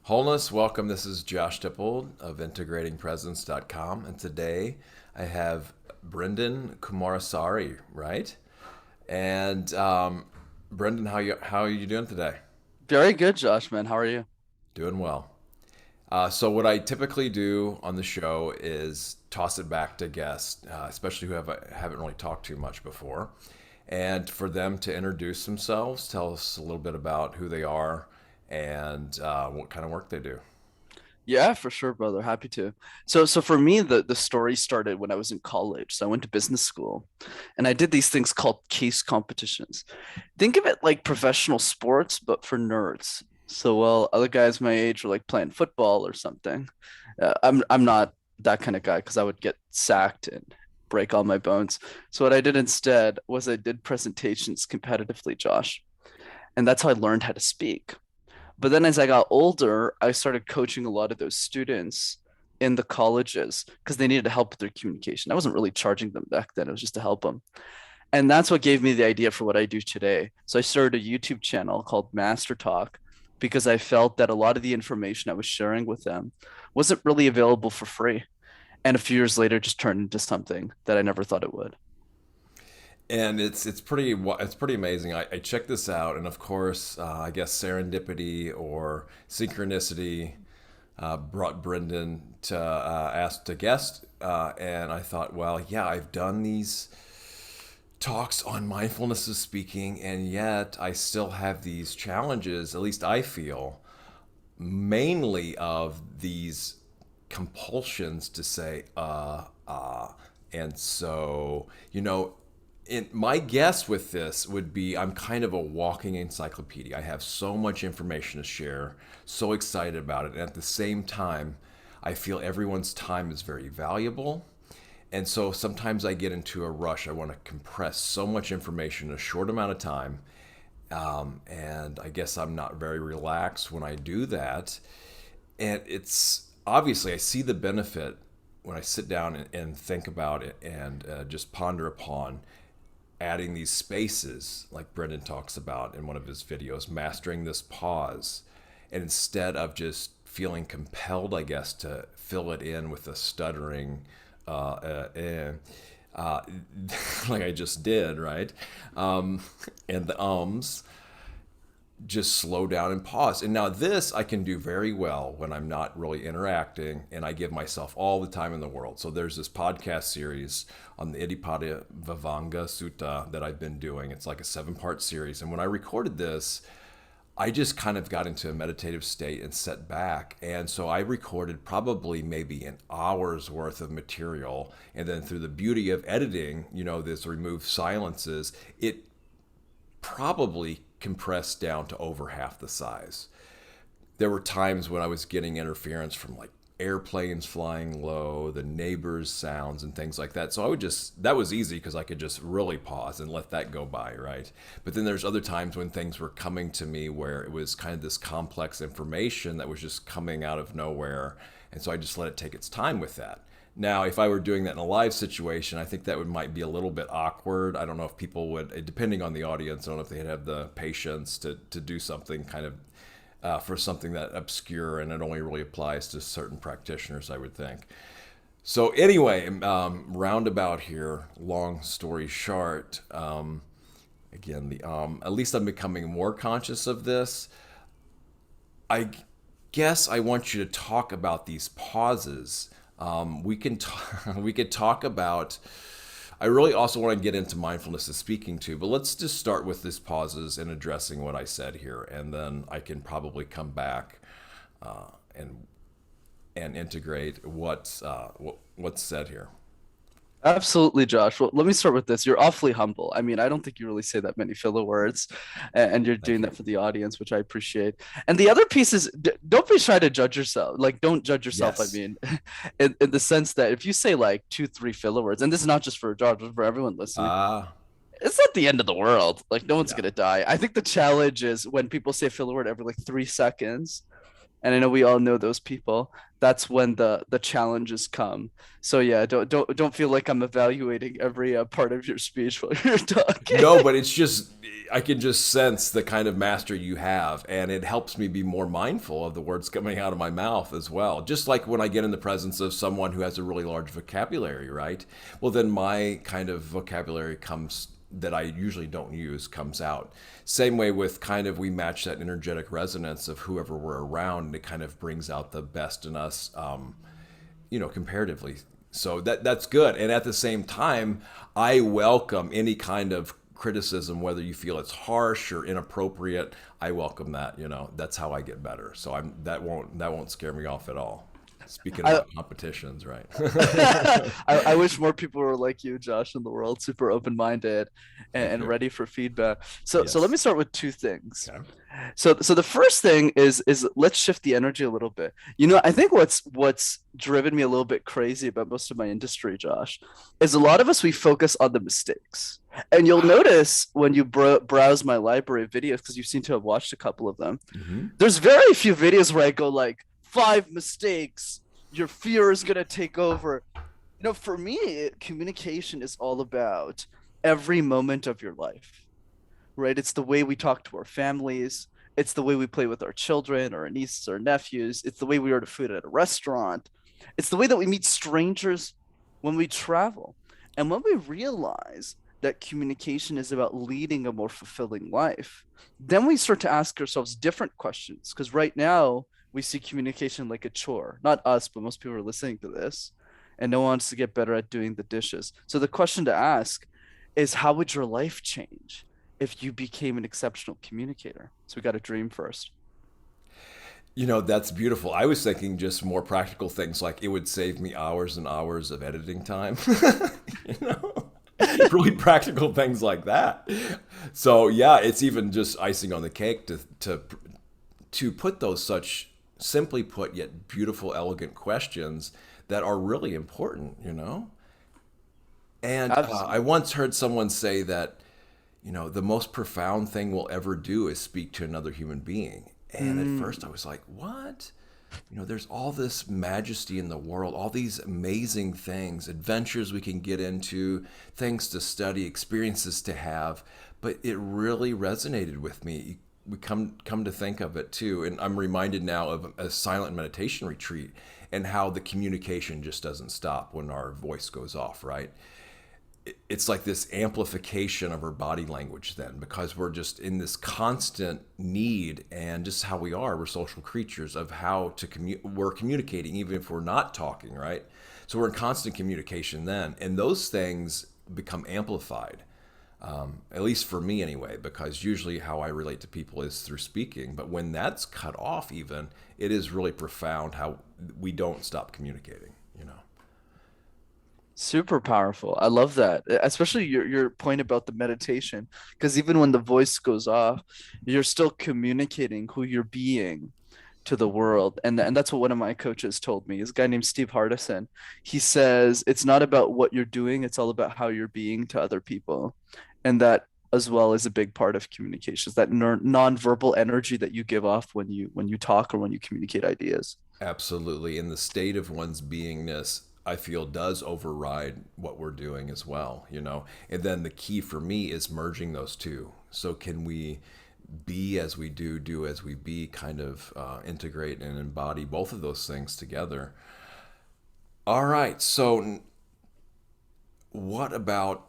Wholeness, welcome. This is Josh Dippold of integratingpresence.com. And today I have Brenden Kumarasamy, right? And Brenden, how are you doing today? Very good, Josh, man. How are you? Doing well. So what I typically do on the show is toss it back to guests, especially who haven't really talked too much before, and for them to introduce themselves, tell us a little bit about who they are and what kind of work they do. Yeah, for sure, brother. Happy to. So for me, the story started when I was in college. So I went to business school, and I did these things called case competitions. Think of it like professional sports, but for nerds. So while other guys my age were like playing football or something, I'm not that kind of guy because I would get sacked and break all my bones. So what I did instead was I did presentations competitively, Josh, and that's how I learned how to speak. But then as I got older, I started coaching a lot of those students in the colleges because they needed help with their communication. I wasn't really charging them back then, it was just to help them. And that's what gave me the idea for what I do today. So I started a YouTube channel called Master Talk because I felt that a lot of the information I was sharing with them wasn't really available for free. And a few years later, just turned into something that I never thought it would. And it's pretty amazing. I checked this out, and of course, I guess serendipity or synchronicity brought Brendan to ask to guest, and I thought, well, yeah, I've done these talks on mindfulness of speaking, and yet I still have these challenges. At least I feel mainly of these compulsions to say and so my guess with this would be I'm kind of a walking encyclopedia. I have so much information to share, so excited about it. And at the same time, I feel everyone's time is very valuable. And so sometimes I get into a rush. I want to compress so much information in a short amount of time. And I guess I'm not very relaxed when I do that. And it's obviously, I see the benefit when I sit down and think about it and just ponder upon adding these spaces like Brendan talks about in one of his videos, mastering this pause. And instead of just feeling compelled, I guess, to fill it in with a stuttering, and uh, like I just did, right? And the ums, just slow down and pause. And now this I can do very well when I'm not really interacting and I give myself all the time in the world. So there's this podcast series on the Iddhipada Vivanga Sutta that I've been doing. It's like a 7-part series. And when I recorded this, I just kind of got into a meditative state and set back. And so I recorded probably maybe an hour's worth of material. And then through the beauty of editing, this remove silences, it probably compressed down to over half the size. There were times when I was getting interference from like airplanes flying low, the neighbors' sounds, and things like that. So that was easy because I could just really pause and let that go by, right? But then there's other times when things were coming to me where it was kind of this complex information that was just coming out of nowhere. And so I just let it take its time with that. Now, if I were doing that in a live situation, I think that might be a little bit awkward. I don't know if people would, depending on the audience, I don't know if they'd have the patience to do something kind of for something that obscure and it only really applies to certain practitioners, I would think. So anyway, roundabout here, long story short, again, at least I'm becoming more conscious of this. I guess I want you to talk about these pauses. We could talk about. I really also want to get into mindfulness of speaking too, but let's just start with these pauses and addressing what I said here, and then I can probably come back uh, and integrate what's said here. Absolutely, Josh. Well, let me start with this. You're awfully humble. I mean, I don't think you really say that many filler words, and you're Thank doing you. that for the audience, which I appreciate. And the other piece is don't be shy to judge yourself. Like, don't judge yourself. I Yes. mean, in the sense that if you say like two, three filler words, and this is not just for Josh, but for everyone listening, Ah. it's not the end of the world. Like, no one's Yeah. gonna die. I think the challenge is when people say filler word every like 3 seconds. And I know we all know those people. That's when the challenges come. So yeah, don't feel like I'm evaluating every part of your speech while you're talking. No, but it's just I can just sense the kind of mastery you have, and it helps me be more mindful of the words coming out of my mouth as well. Just like when I get in the presence of someone who has a really large vocabulary, right? Well, then my kind of vocabulary comes that I usually don't use comes out. Same way with kind of we match that energetic resonance of whoever we're around, and it kind of brings out the best in us. Comparatively. So that's good. And at the same time, I welcome any kind of criticism, whether you feel it's harsh or inappropriate. I welcome that. That's how I get better. So that won't scare me off at all. Speaking I about competitions, right? I wish more people were like you, Josh, in the world, super open-minded Thank and you. ready for feedback. So let me Yes. start with two things. Okay. So the first thing is let's shift the energy a little bit. I think what's driven me a little bit crazy about most of my industry, Josh, is a lot of us we focus on the mistakes. And you'll notice when you browse my library of videos, because you seem to have watched a couple of them, Hmm. there's very few videos where I go like 5 mistakes, your fear is gonna take over. For me, communication is all about every moment of your life, right? It's the way we talk to our families. It's the way we play with our children or our nieces or nephews. It's the way we order food at a restaurant. It's the way that we meet strangers when we travel. And when we realize that communication is about leading a more fulfilling life, then we start to ask ourselves different questions. Because right now, we see communication like a chore. Not us, but most people are listening to this. And no one wants to get better at doing the dishes. So the question to ask is, how would your life change if you became an exceptional communicator? So we got to dream first. That's beautiful. I was thinking just more practical things like it would save me hours and hours of editing time. you know? Really practical things like that. So yeah, it's even just icing on the cake to put those such simply put yet beautiful, elegant questions that are really important. And I Absolutely. once heard someone say that the most profound thing we'll ever do is speak to another human being. And at first I Mm, was like, what? There's all this majesty in the world, all these amazing things, adventures we can get into, things to study, experiences to have. But it really resonated with me. We come to think of it too, and I'm reminded now of a silent meditation retreat and how the communication just doesn't stop when our voice goes off, right? It's like this amplification of our body language then, because we're just in this constant need, and just how we are, we're social creatures of how to we're communicating even if we're not talking, right? So we're in constant communication then, and those things become amplified, at least for me anyway, because usually how I relate to people is through speaking, but when that's cut off, even, it is really profound how we don't stop communicating. super powerful. I love that. Especially your point about the meditation. Because even when the voice goes off, you're still communicating who you're being to the world. And that's what one of my coaches told me. Is a guy named Steve Hardison. He says it's not about what you're doing, it's all about how you're being to other people. And that as well is a big part of communications, that non-verbal energy that you give off when you talk or when you communicate ideas. Absolutely. And the state of one's beingness, I feel, does override what we're doing as well. And then the key for me is merging those two. So, can we be as we do as we be, kind of integrate and embody both of those things together? All right. So, what about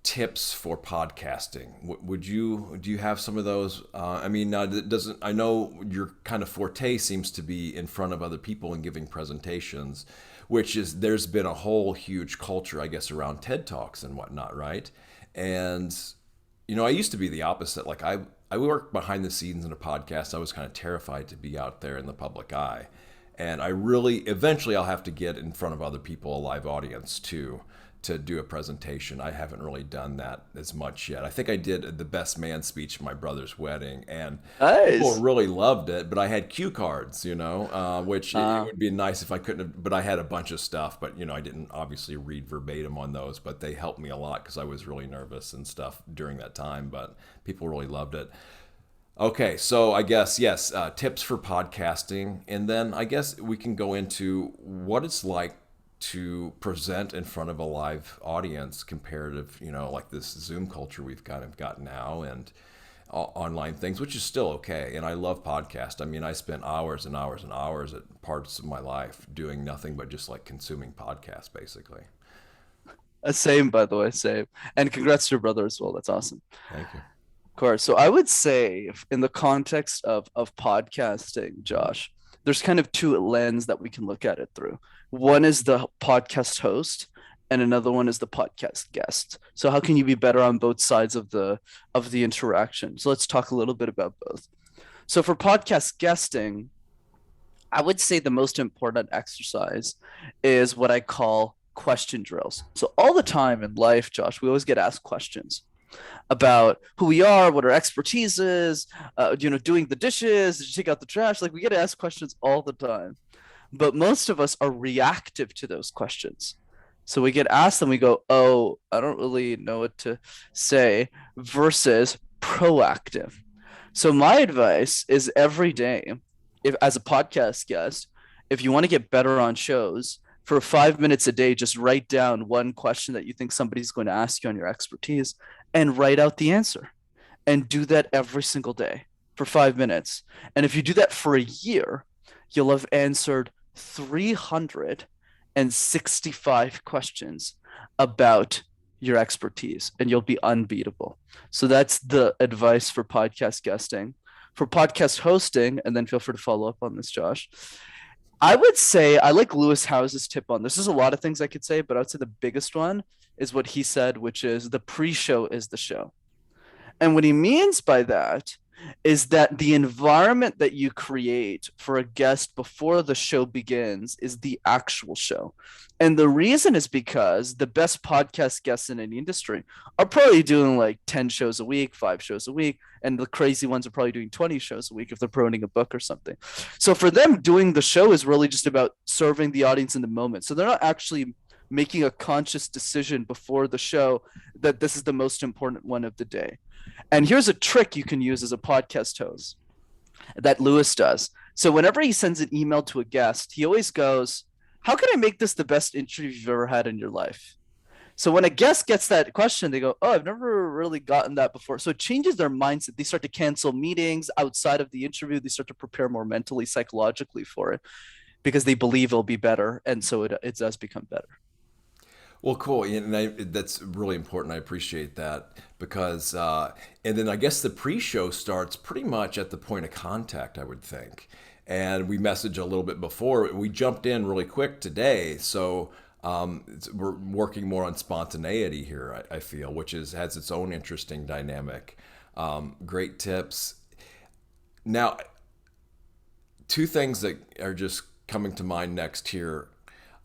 tips for podcasting? Do you have some of those? I mean, now it doesn't. I know your kind of forte seems to be in front of other people and giving presentations, which is there's been a whole huge culture, I guess, around TED Talks and whatnot, right? And I used to be the opposite. Like I work behind the scenes in a podcast. I was kind of terrified to be out there in the public eye. And I really, eventually, I'll have to get in front of other people, a live audience too, to do a presentation. I haven't really done that as much yet. I think I did the best man speech at my brother's wedding, and people Nice. really loved it. But I had cue cards, which it Uh, would be nice if I couldn't have. But I had a bunch of stuff, but I didn't obviously read verbatim on those. But they helped me a lot because I was really nervous and stuff during that time. But people really loved it. Okay, so I guess yes, tips for podcasting, and then I guess we can go into what it's like to present in front of a live audience, comparative, like this Zoom culture we've kind of got now, and online things, which is still okay. And I love podcast. I mean, I spent hours and hours and hours at parts of my life doing nothing but just like consuming podcasts, basically. Same, by the way, same. And congrats to your brother as well. That's awesome. Thank you. Of course. So I would say, in the context of podcasting, Josh, there's kind of two lens that we can look at it through. One is the podcast host, and another one is the podcast guest. So how can you be better on both sides of the interaction? So let's talk a little bit about both. So for podcast guesting, I would say the most important exercise is what I call question drills. So all the time in life, Josh, we always get asked questions about who we are, what our expertise is, doing the dishes, did you take out the trash? Like we get asked questions all the time, but most of us are reactive to those questions. So we get asked and we go, oh, I don't really know what to say, versus proactive. So my advice is every day, if as a podcast guest, if you want to get better on shows, for 5 minutes a day, just write down one question that you think somebody's going to ask you on your expertise and write out the answer. And do that every single day for 5 minutes. And if you do that for a year, you'll have answered 365 questions about your expertise and you'll be unbeatable. So that's the advice for podcast guesting. For podcast hosting, and then feel free to follow up on this, Josh. I would say I like Lewis Howes's tip on this. There's a lot of things I could say, but I would say the biggest one is what he said, which is the pre-show is the show. And what he means by that is that the environment that you create for a guest before the show begins is the actual show. And the reason is because the best podcast guests in an industry are probably doing like 10 shows a week, 5 shows a week. And the crazy ones are probably doing 20 shows a week if they're promoting a book or something. So for them, doing the show is really just about serving the audience in the moment. So they're not actually making a conscious decision before the show that this is the most important one of the day. And here's a trick you can use as a podcast host that Lewis does. So whenever he sends an email to a guest, he always goes, how can I make this the best interview you've ever had in your life? So when a guest gets that question, they go, oh, I've never really gotten that before. So it changes their mindset. They start to cancel meetings outside of the interview. They start to prepare more mentally, psychologically for it because they believe it'll be better. And so it does become better. Well, cool. And that's really important. I appreciate that because, and then I guess the pre-show starts pretty much at the point of contact, I would think. And we messaged a little bit before. We jumped in really quick today, so we're working more on spontaneity here. I feel, which has its own interesting dynamic. Great tips. Now, two things that are just coming to mind next here.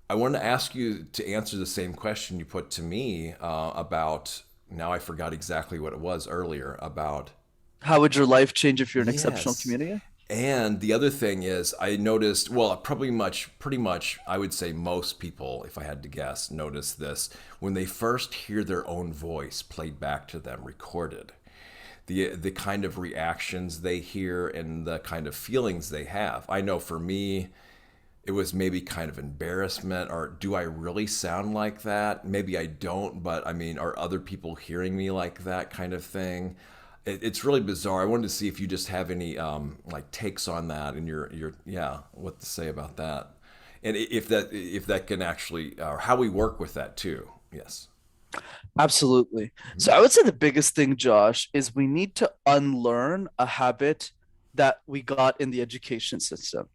I wanted to ask you to answer the same question you put to me about. Now I forgot exactly what it was earlier about. How would your life change if you're an exceptional Yes. communicator? And the other thing is, I noticed, well, pretty much, I would say most people, if I had to guess, notice this when they first hear their own voice played back to them, recorded. The kind of reactions they hear and the kind of feelings they have. I know for me, it was maybe kind of embarrassment or do I really sound like that? Maybe I don't, but I mean, are other people hearing me like that kind of thing? It's really bizarre. I wanted to see if you just have any like takes on that and your yeah, what to say about that. And if that can actually or how we work with that too. Yes. Absolutely. Mhm. So I would say the biggest thing, Josh, is we need to unlearn a habit that we got in the education system,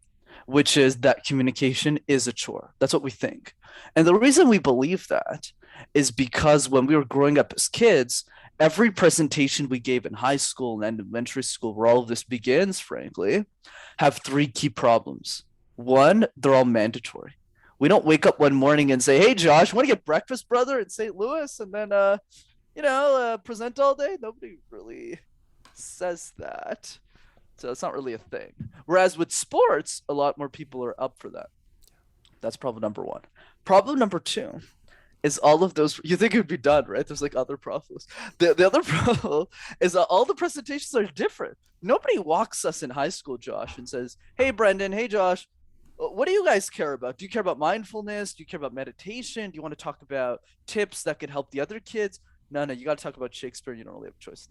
which is that communication is a chore. That's what we think. And the reason we believe that is because when we were growing up as kids, every presentation we gave in high school and elementary school, where all of this begins, frankly, have three key problems. One, they're all mandatory. We don't wake up one morning and say, "Hey, Josh, want to get breakfast, brother, in St. Louis?" And then, present all day. Nobody really says that. So it's not really a thing. Whereas with sports, a lot more people are up for that. That's problem number one. Problem number two is all of those, you think it would be done, right? There's like other profs. The other problem is that all the presentations are different. Nobody walks us in high school, Josh, and says, "Hey, Brendan, hey, Josh, what do you guys care about? Do you care about mindfulness? Do you care about meditation? Do you want to talk about tips that could help the other kids?" No, no, you got to talk about Shakespeare. You don't really have a choice.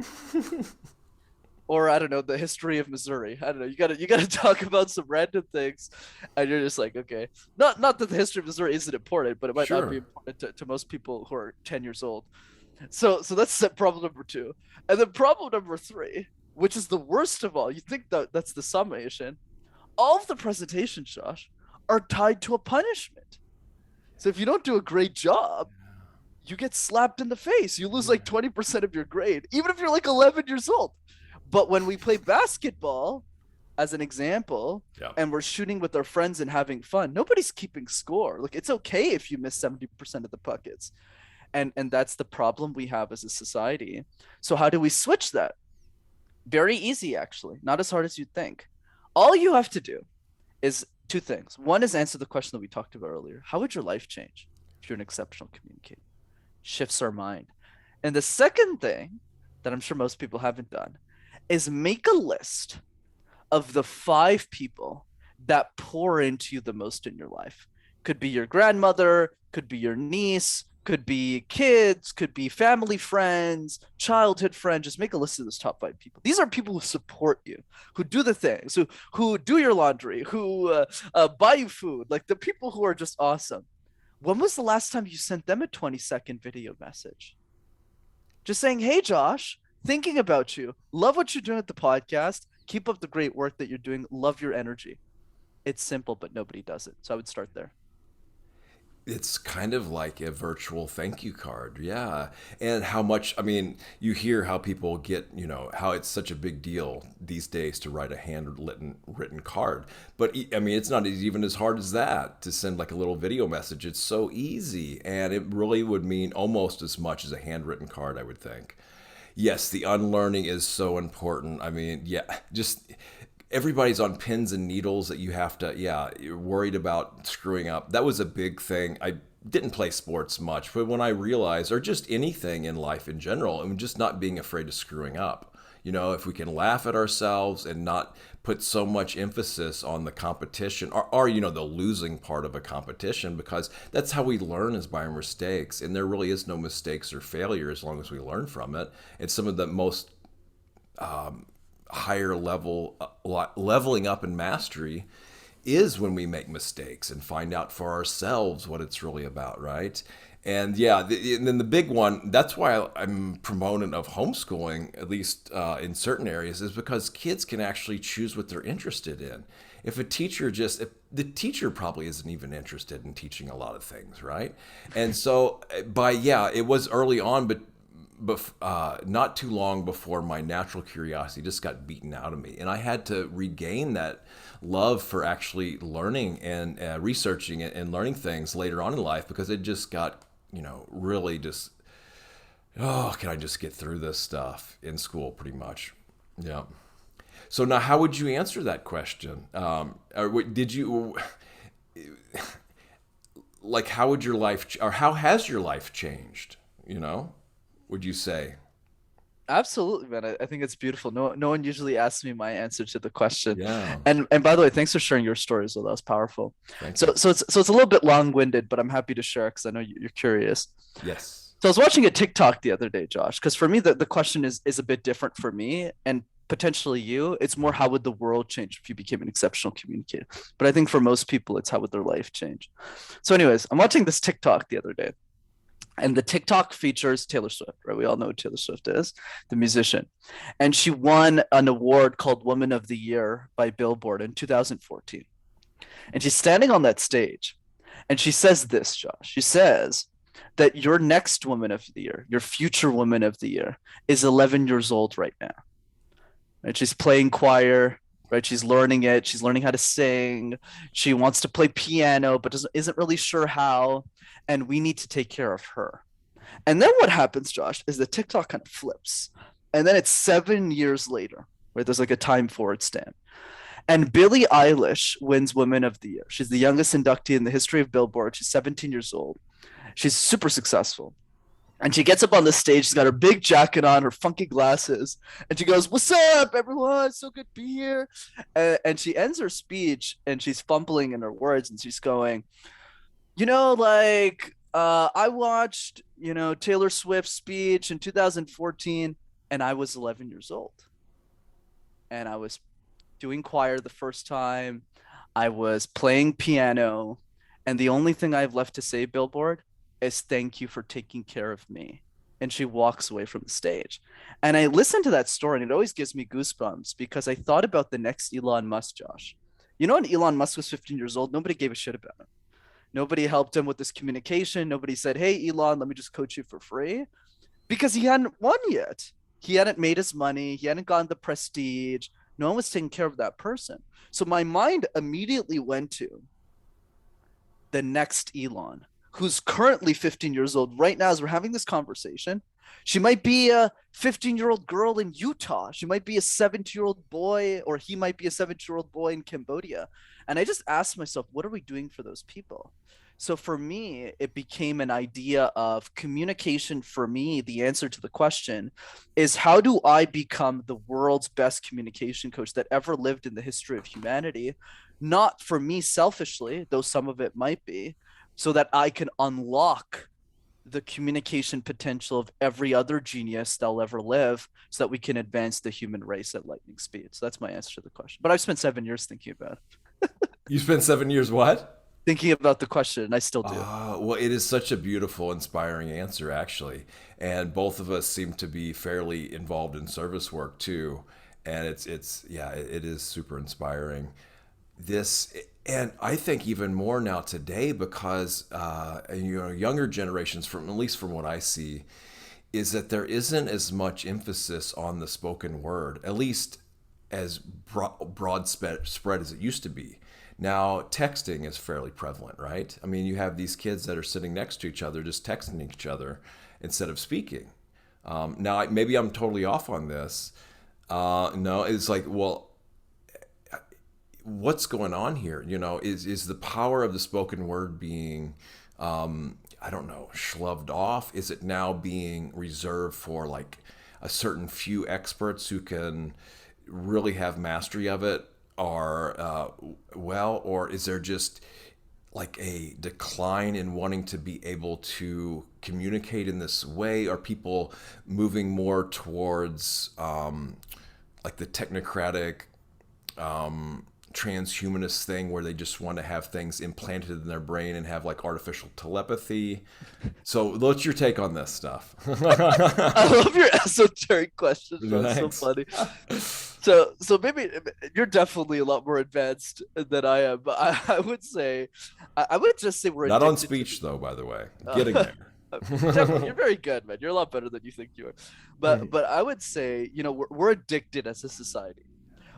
Or I don't know, the history of Missouri. I don't know. You gotta talk about some random things, and you're just like, okay, not that the history of Missouri isn't important, but it might not be Sure. important to most people who are 10 years old. So that's problem number two, and then problem number three, which is the worst of all. You think that that's the summation? All of the presentations, Josh, are tied to a punishment. So if you don't do a great job, you get slapped in the face. You lose like 20% of your grade, even if you're like 11 years old. But when we play basketball, as an example, Yeah. and we're shooting with our friends and having fun, nobody's keeping score. Like it's okay if you miss 70% of the buckets. And that's the problem we have as a society. So how do we switch that? Very easy, actually. Not as hard as you'd think. All you have to do is two things. One is answer the question that we talked about earlier. How would your life change if you're an exceptional communicator? Shifts our mind. And the second thing that I'm sure most people haven't done is make a list of the 5 people that pour into you the most in your life. Could be your grandmother, could be your niece, could be kids, could be family friends, childhood friends. Just make a list of those top 5 people. These are people who support you, who do the things, who do your laundry, who buy you food, like the people who are just awesome. When was the last time you sent them a 20-second video message? Just saying, "Hey, Josh, thinking about you. Love what you're doing at the podcast. Keep up the great work that you're doing. Love your energy." It's simple, but nobody does it. So I would start there. It's kind of like a virtual thank you card. Yeah. And how much, I mean, you hear how people get, how it's such a big deal these days to write a handwritten written card. But I mean, it's not even as hard as that to send like a little video message. It's so easy. And it really would mean almost as much as a handwritten card, I would think. Yes, the unlearning is so important. I mean, yeah, just everybody's on pins and needles that you have to, yeah, you're worried about screwing up. That was a big thing. I didn't play sports much, but when I realized, or just anything in life in general, and just not being afraid of screwing up. If we can laugh at ourselves and not put so much emphasis on the competition or the losing part of a competition, because that's how we learn is by our mistakes. And there really is no mistakes or failure as long as we learn from it. It's some of the most higher level leveling up in mastery is when we make mistakes and find out for ourselves what it's really about, right? And yeah, and then the big one, that's why I'm proponent of homeschooling, at least in certain areas, is because kids can actually choose what they're interested in. If the teacher probably isn't even interested in teaching a lot of things, right? And so it was early on, but not too long before my natural curiosity just got beaten out of me. And I had to regain that love for actually learning and researching and learning things later on in life, because it just got, really just, oh, can I just get through this stuff in school pretty much? Yeah. So now, how would you answer that question? Did you, like, how would your life, or how has your life changed? Would you say? Absolutely, man. I think it's beautiful. No one usually asks me my answer to the question. Yeah. And by the way, thanks for sharing your story as well. That was powerful. Thank So you. so it's a little bit long-winded, but I'm happy to share because I know you're curious. Yes. So I was watching a TikTok the other day, Josh, because for me the question is a bit different for me and potentially you. It's more how would the world change if you became an exceptional communicator. But I think for most people, it's how would their life change. So, anyways, I'm watching this TikTok the other day, and the TikTok features Taylor Swift, right? We all know who Taylor Swift is, the musician. And she won an award called Woman of the Year by Billboard in 2014. And she's standing on that stage and she says this, Josh. She says that your next Woman of the Year, your future Woman of the Year, is 11 years old right now. Right? She's playing choir, right? She's learning it. She's learning how to sing. She wants to play piano, but isn't really sure how. And we need to take care of her. And then what happens, Josh, is the TikTok kind of flips. And then it's 7 years later, where there's like a time forward stamp. And Billie Eilish wins Woman of the Year. She's the youngest inductee in the history of Billboard. She's 17 years old. She's super successful. And she gets up on the stage. She's got her big jacket on, her funky glasses, and she goes, "What's up, everyone? It's so good to be here." And she ends her speech, and she's fumbling in her words, and she's going, I watched, Taylor Swift's speech in 2014, and I was 11 years old, and I was doing choir the first time. I was playing piano, and the only thing I have left to say, Billboard, is thank you for taking care of me. And she walks away from the stage. And I listen to that story, and it always gives me goosebumps because I thought about the next Elon Musk, Josh. When Elon Musk was 15 years old, nobody gave a shit about him. Nobody helped him with this communication. Nobody said, "Hey, Elon, let me just coach you for free," because he hadn't won yet. He hadn't made his money. He hadn't gotten the prestige. No one was taking care of that person. So my mind immediately went to the next Elon, who's currently 15 years old right now as we're having this conversation. She might be a 15-year-old girl in Utah. She might be a 17-year-old boy, or he might be a 17-year-old boy in Cambodia. And I just asked myself, what are we doing for those people? So for me, it became an idea of communication. For me, the answer to the question is, how do I become the world's best communication coach that ever lived in the history of humanity? Not for me selfishly, though some of it might be, so that I can unlock the communication potential of every other genius that'll ever live, so that we can advance the human race at lightning speed. So that's my answer to the question. But I've spent 7 years thinking about it. You spent 7 years what? Thinking about the question, and I still do. Well, it is such a beautiful, inspiring answer, actually. And both of us seem to be fairly involved in service work too. And yeah, it is super inspiring. This, and I think even more now today because, younger generations, from at least from what I see, is that there isn't as much emphasis on the spoken word, at least as broad spread as it used to be. Now, texting is fairly prevalent, right? I mean, you have these kids that are sitting next to each other, just texting each other instead of speaking. Now, maybe I'm totally off on this. No, it's like, well, what's going on here? Is the power of the spoken word being, I don't know, shoved off? Is it now being reserved for like a certain few experts who can really have mastery of it? Or is there just like a decline in wanting to be able to communicate in this way? Are people moving more towards like the technocratic transhumanist thing where they just want to have things implanted in their brain and have like artificial telepathy? So what's your take on this stuff? I love your esoteric questions. That's so funny. So maybe you're definitely a lot more advanced than I am, but I would say, I would just say we're not on speech though, by the way. Getting there. Definitely, you're very good, man. You're a lot better than you think you are. But I would say, we're addicted as a society,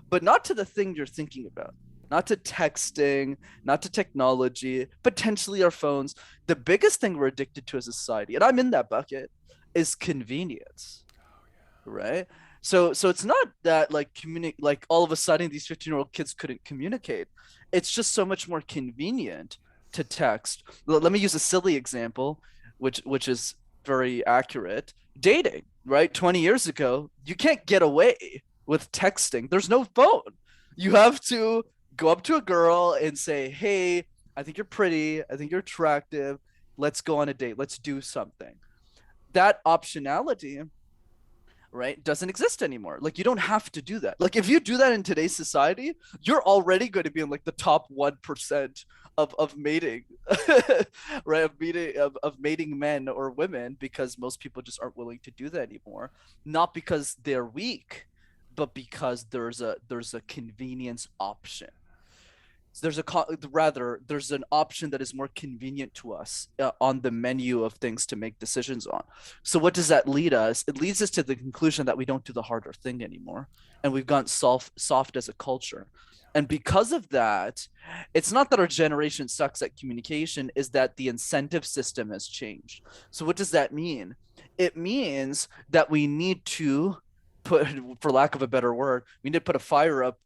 but not to the thing you're thinking about, not to texting, not to technology, potentially our phones. The biggest thing we're addicted to as a society, and I'm in that bucket, is convenience, right? So it's not that like all of a sudden these 15-year-old kids couldn't communicate. It's just so much more convenient to text. Let me use a silly example, which is very accurate. Dating, right? 20 years ago, you can't get away with texting. There's no phone. You have to go up to a girl and say, "Hey, I think you're pretty. I think you're attractive. Let's go on a date. Let's do something." That optionality, right, doesn't exist anymore. Like, you don't have to do that. Like, if you do that in today's society, you're already going to be in like the top 1% of mating, right? Of mating men or women, because most people just aren't willing to do that anymore. Not because they're weak, but because there's a convenience option. There's there's an option that is more convenient to us on the menu of things to make decisions on. So what does that lead us? It leads us to the conclusion that we don't do the harder thing anymore, and we've gone soft as a culture. And because of that, it's not that our generation sucks at communication, is that the incentive system has changed. So what does that mean? It means that we need to put, for lack of a better word, we need to put a fire up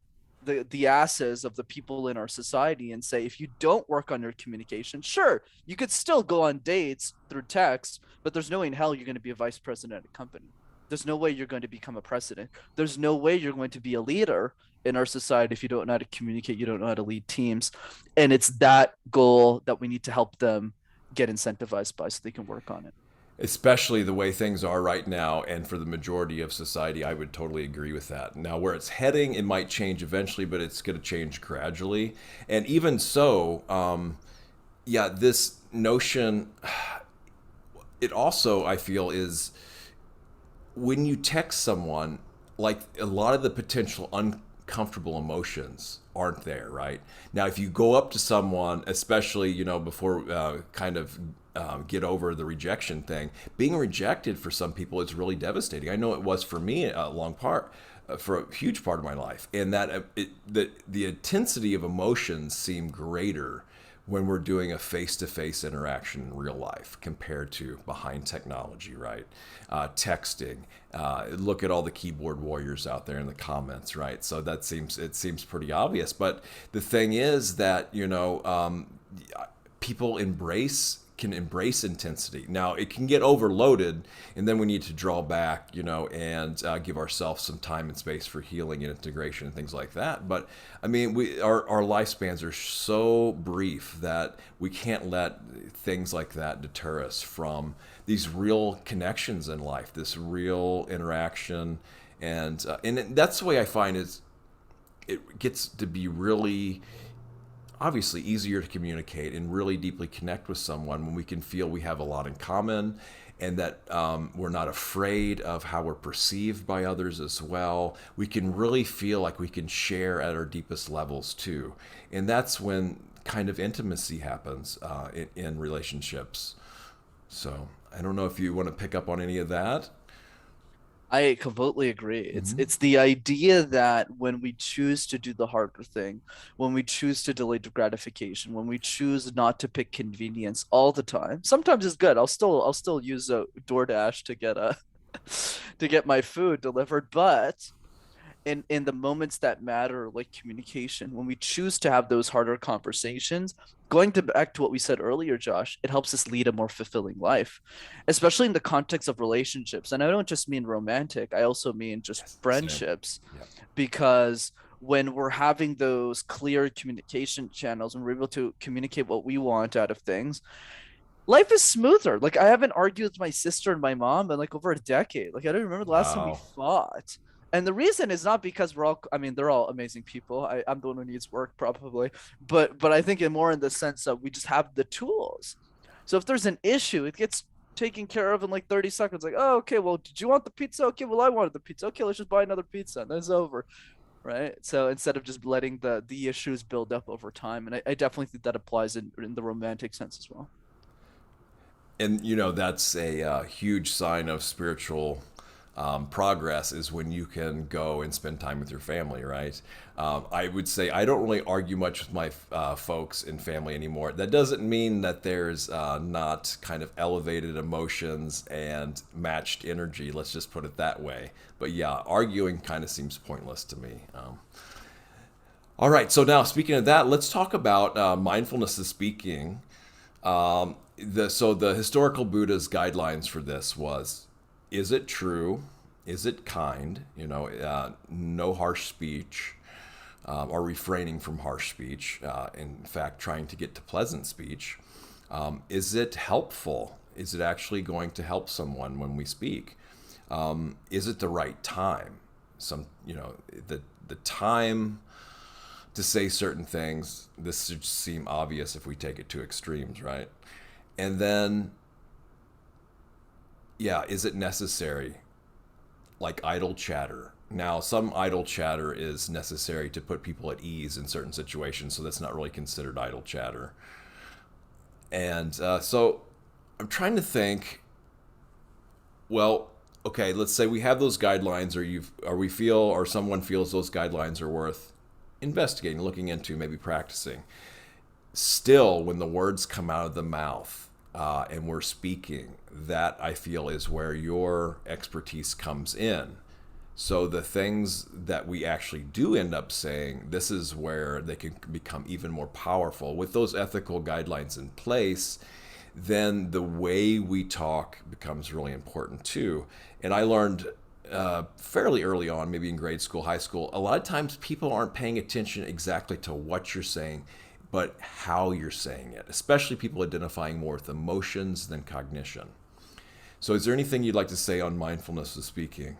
the asses of the people in our society and say, if you don't work on your communication, sure, you could still go on dates through text, but there's no way in hell you're going to be a vice president at a company. There's no way you're going to become a president. There's no way you're going to be a leader in our society if you don't know how to communicate, you don't know how to lead teams. And it's that goal that we need to help them get incentivized by so they can work on it. Especially the way things are right now, and for the majority of society, I would totally agree with that. Now, where it's heading, it might change eventually, but it's going to change gradually. And even so, yeah, this notion, it also, I feel, is when you text someone, like a lot of the potential uncomfortable emotions aren't there, right? Now, if you go up to someone, especially, before kind of get over the rejection thing, being rejected for some people is really devastating. I know it was for me for a huge part of my life. And that the intensity of emotions seem greater when we're doing a face-to-face interaction in real life compared to behind technology, right? Texting. Look at all the keyboard warriors out there in the comments, right? So it seems pretty obvious. But the thing is that people can embrace intensity. Now it can get overloaded, and then we need to draw back, and give ourselves some time and space for healing and integration and things like that. But I mean, our lifespans are so brief that we can't let things like that deter us from these real connections in life, this real interaction, and that's the way I find it gets to be really obviously easier to communicate and really deeply connect with someone when we can feel we have a lot in common, and that we're not afraid of how we're perceived by others as well. We can really feel like we can share at our deepest levels too. And that's when kind of intimacy happens in relationships. So I don't know if you want to pick up on any of that. I completely agree. It's Mm-hmm. it's the idea that when we choose to do the harder thing, when we choose to delay the gratification, when we choose not to pick convenience all the time, sometimes it's good. I'll still use a DoorDash to get a to get my food delivered, but in the moments that matter, like communication, when we choose to have those harder conversations, going to back to what we said earlier, Josh, it helps us lead a more fulfilling life, especially in the context of relationships. And I don't just mean romantic, I also mean just Yes, same. friendships, Yeah. because when we're having those clear communication channels and we're able to communicate what we want out of things, life is smoother. Like I haven't argued with my sister and my mom in like over a decade. Like I don't remember the last time we Wow. fought. And the reason is not because we're all, I mean, they're all amazing people. I'm the one who needs work probably. But I think it more in the sense that we just have the tools. So if there's an issue, it gets taken care of in like 30 seconds. Like, oh, okay, well, did you want the pizza? Okay, well, I wanted the pizza. Okay, let's just buy another pizza and then it's over. Right. So instead of just letting the issues build up over time. And I definitely think that applies in the romantic sense as well. And that's a huge sign of spiritual progress is when you can go and spend time with your family, right? I would say I don't really argue much with my folks and family anymore. That doesn't mean that there's not kind of elevated emotions and matched energy. Let's just put it that way. But yeah, arguing kind of seems pointless to me. All right, so now speaking of that, let's talk about mindfulness of speaking. The historical Buddha's guidelines for this was: is it true? Is it kind? No harsh speech, or refraining from harsh speech. In fact, trying to get to pleasant speech. Is it helpful? Is it actually going to help someone when we speak? Is it the right time? The time to say certain things. This should seem obvious if we take it to extremes, right? And then, yeah, is it necessary? Like idle chatter. Now, some idle chatter is necessary to put people at ease in certain situations, so that's not really considered idle chatter. And so I'm trying to think, well, okay, let's say we have those guidelines, or someone feels those guidelines are worth investigating, looking into, maybe practicing. Still, when the words come out of the mouth and we're speaking, that I feel is where your expertise comes in. So the things that we actually do end up saying, this is where they can become even more powerful. With those ethical guidelines in place, then the way we talk becomes really important too. And I learned fairly early on, maybe in grade school, high school, a lot of times people aren't paying attention exactly to what you're saying, but how you're saying it, especially people identifying more with emotions than cognition. So, is there anything you'd like to say on mindfulness of speaking?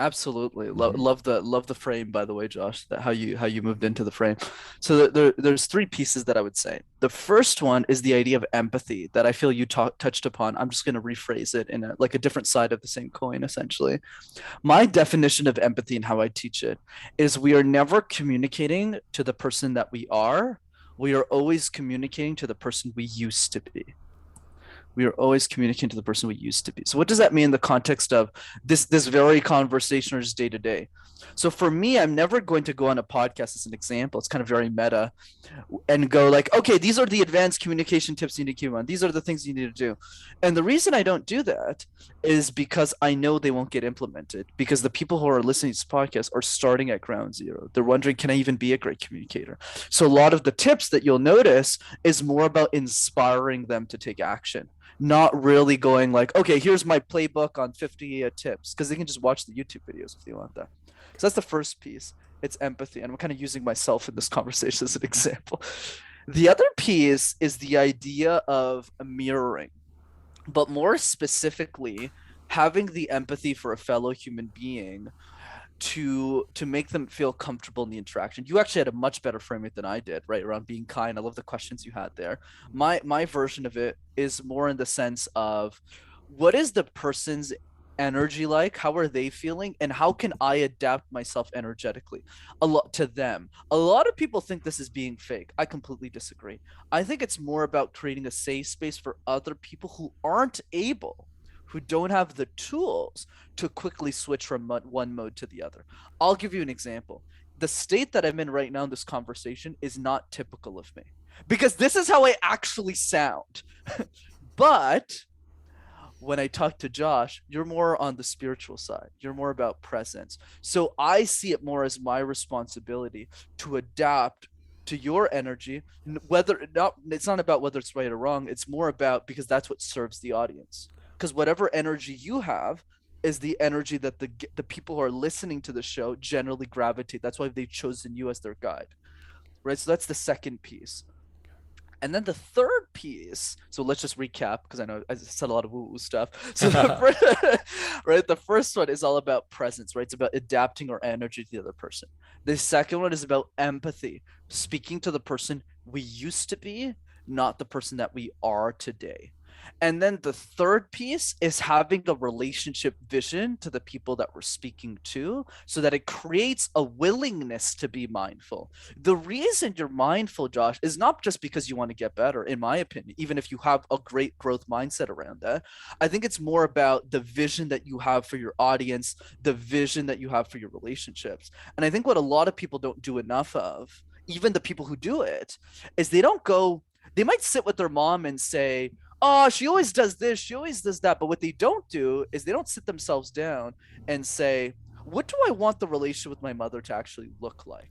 Absolutely. Mm-hmm. Love the frame, by the way, Josh, that how you moved into the frame. So there's three pieces that I would say. The first one is the idea of empathy that I feel you touched upon. I'm just going to rephrase it in like a different side of the same coin, essentially. My definition of empathy and how I teach it is we are never communicating to the person that we are. We are always communicating to the person we used to be. We are always communicating to the person we used to be. So what does that mean in the context of this very conversation or just day to day? So for me, I'm never going to go on a podcast as an example. It's kind of very meta and go like, okay, these are the advanced communication tips you need to keep on. These are the things you need to do. And the reason I don't do that is because I know they won't get implemented because the people who are listening to this podcast are starting at ground zero. They're wondering, can I even be a great communicator? So a lot of the tips that you'll notice is more about inspiring them to take action, not really going like, okay, here's my playbook on 50 tips, because they can just watch the YouTube videos if they want that. So that's the first piece. It's empathy. And I'm kind of using myself in this conversation as an example. The other piece is the idea of mirroring, but more specifically, having the empathy for a fellow human being to make them feel comfortable in the interaction. You actually had a much better framing than I did, right? Around being kind. I love the questions you had there. My version of it is more in the sense of what is the person's energy like, how are they feeling, and how can I adapt myself energetically a lot to them. A lot of people think this is being fake. I completely disagree. I think it's more about creating a safe space for other people who aren't able, who don't have the tools to quickly switch from one mode to the other. I'll give you an example. The state that I'm in right now in this conversation is not typical of me because this is how I actually sound. But when I talk to Josh, you're more on the spiritual side. You're more about presence. So I see it more as my responsibility to adapt to your energy, whether not, it's not about whether it's right or wrong. It's more about because that's what serves the audience. Because whatever energy you have is the energy that the people who are listening to the show generally gravitate. That's why they've chosen you as their guide, right? So that's the second piece. And then the third piece, so let's just recap because I know I said a lot of woo-woo stuff. So right, the first one is all about presence, right? It's about adapting our energy to the other person. The second one is about empathy, speaking to the person we used to be, not the person that we are today. And then the third piece is having a relationship vision to the people that we're speaking to so that it creates a willingness to be mindful. The reason you're mindful, Josh, is not just because you want to get better, in my opinion, even if you have a great growth mindset around that. I think it's more about the vision that you have for your audience, the vision that you have for your relationships. And I think what a lot of people don't do enough of, even the people who do it, is they might sit with their mom and say, oh, she always does this, she always does that. But what they don't do is they don't sit themselves down and say, what do I want the relationship with my mother to actually look like?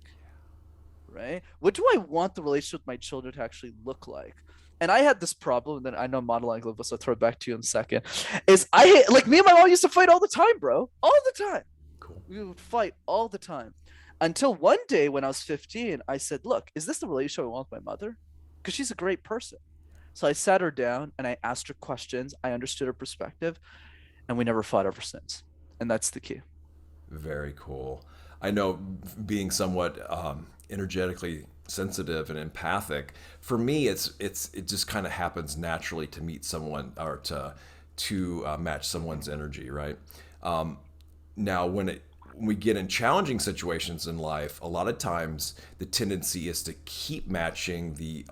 Right? What do I want the relationship with my children to actually look like? And I had this problem, and then I know I'm monologuing a little bit, so I'll throw it back to you in a second. Is like me and my mom used to fight all the time, bro. All the time. Cool. We would fight all the time. Until one day when I was 15, I said, look, is this the relationship I want with my mother? Because she's a great person. So I sat her down and I asked her questions. I understood her perspective, and we never fought ever since. And that's the key. Very cool. I know being somewhat energetically sensitive and empathic, for me, it just kind of happens naturally to meet someone or to match someone's energy, right? Now, when we get in challenging situations in life, a lot of times the tendency is to keep matching the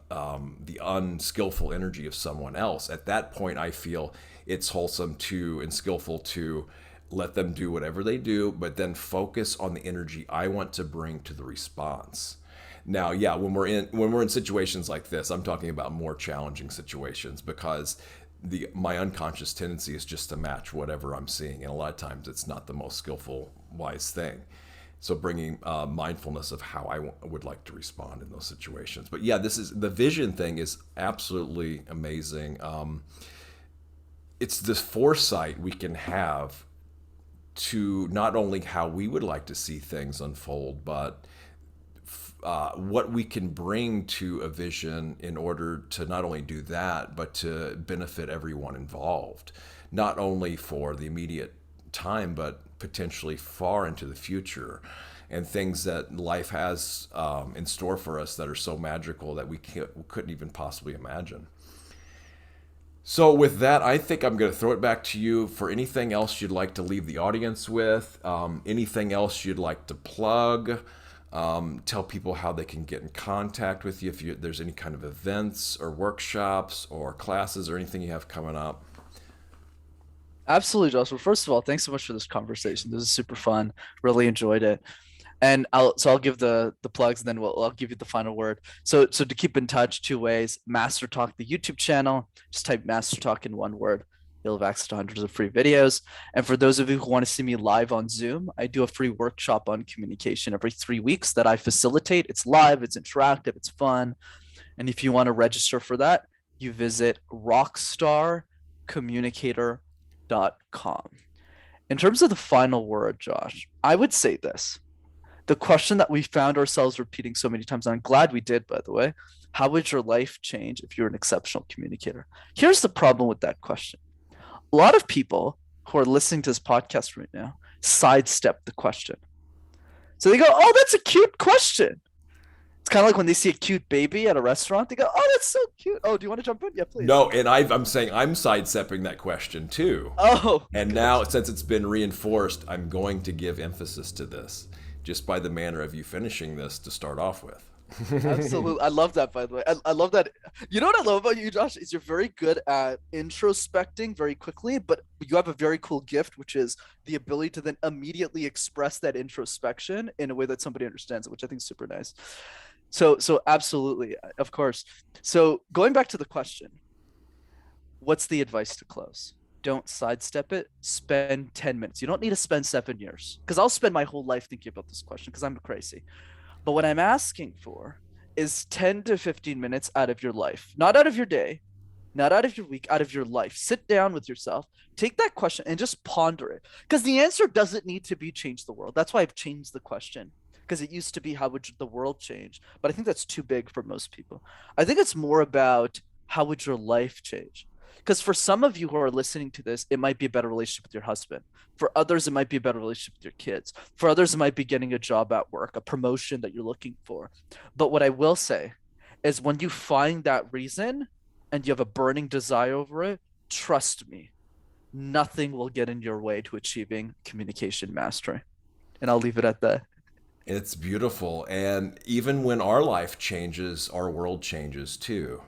unskillful energy of someone else. At that point, I feel it's wholesome to and skillful to let them do whatever they do, but then focus on the energy I want to bring to the response. Now, yeah, when we're in situations like this, I'm talking about more challenging situations because my unconscious tendency is just to match whatever I'm seeing, and a lot of times it's not the most skillful wise thing. So bringing mindfulness of how would like to respond in those situations. But yeah, this is the vision thing is absolutely amazing. It's this foresight we can have to not only how we would like to see things unfold, but what we can bring to a vision in order to not only do that, but to benefit everyone involved, not only for the immediate time, but potentially far into the future, and things that life has in store for us that are so magical that we couldn't even possibly imagine. So, with that, I think I'm going to throw it back to you for anything else you'd like to leave the audience with, anything else you'd like to plug, tell people how they can get in contact with you if there's any kind of events or workshops or classes or anything you have coming up. Absolutely, Joshua. First of all, thanks so much for this conversation. This is super fun. Really enjoyed it. And I'll give the plugs, and then I'll give you the final word. So to keep in touch, two ways: Master Talk, the YouTube channel. Just type Master Talk in one word. You'll have access to hundreds of free videos. And for those of you who want to see me live on Zoom, I do a free workshop on communication every 3 weeks that I facilitate. It's live, it's interactive, it's fun. And if you want to register for that, you visit rockstarcommunicator.com. In terms of the final word, Josh, I would say this. The question that we found ourselves repeating so many times, and I'm glad we did, by the way, how would your life change if you're an exceptional communicator? Here's the problem with that question. A lot of people who are listening to this podcast right now sidestep the question. So they go, oh, that's a cute question. It's kind of like when they see a cute baby at a restaurant, they go, oh, that's so cute. Oh, do you want to jump in? Yeah, please. No, and I'm saying I'm sidestepping that question too. Oh, And now, since it's been reinforced, I'm going to give emphasis to this just by the manner of you finishing this to start off with. absolutely. I love that, by the way. I love that. You know what I love about you, Josh, is you're very good at introspecting very quickly, but you have a very cool gift, which is the ability to then immediately express that introspection in a way that somebody understands it, which I think is super nice. So absolutely, of course. So going back to the question, what's the advice to close? Don't sidestep it. Spend 10 minutes. You don't need to spend 7 years, because I'll spend my whole life thinking about this question because I'm crazy. But what I'm asking for is 10 to 15 minutes out of your life, not out of your day, not out of your week, out of your life. Sit down with yourself, take that question and just ponder it. Because the answer doesn't need to be change the world. That's why I've changed the question. Because it used to be how would the world change? But I think that's too big for most people. I think it's more about how would your life change? Because for some of you who are listening to this, it might be a better relationship with your husband. For others, it might be a better relationship with your kids. For others, it might be getting a job at work, a promotion that you're looking for. But what I will say is when you find that reason and you have a burning desire over it, trust me, nothing will get in your way to achieving communication mastery. And I'll leave it at that. It's beautiful. And even when our life changes, our world changes too.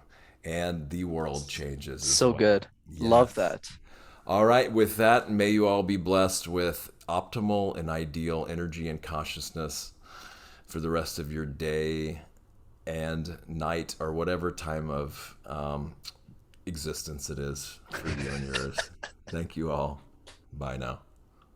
And the world changes as So well. good. Love Yes. that. All right. With that, may you all be blessed with optimal and ideal energy and consciousness for the rest of your day and night or whatever time of existence it is for you and yours. Thank you all. Bye now.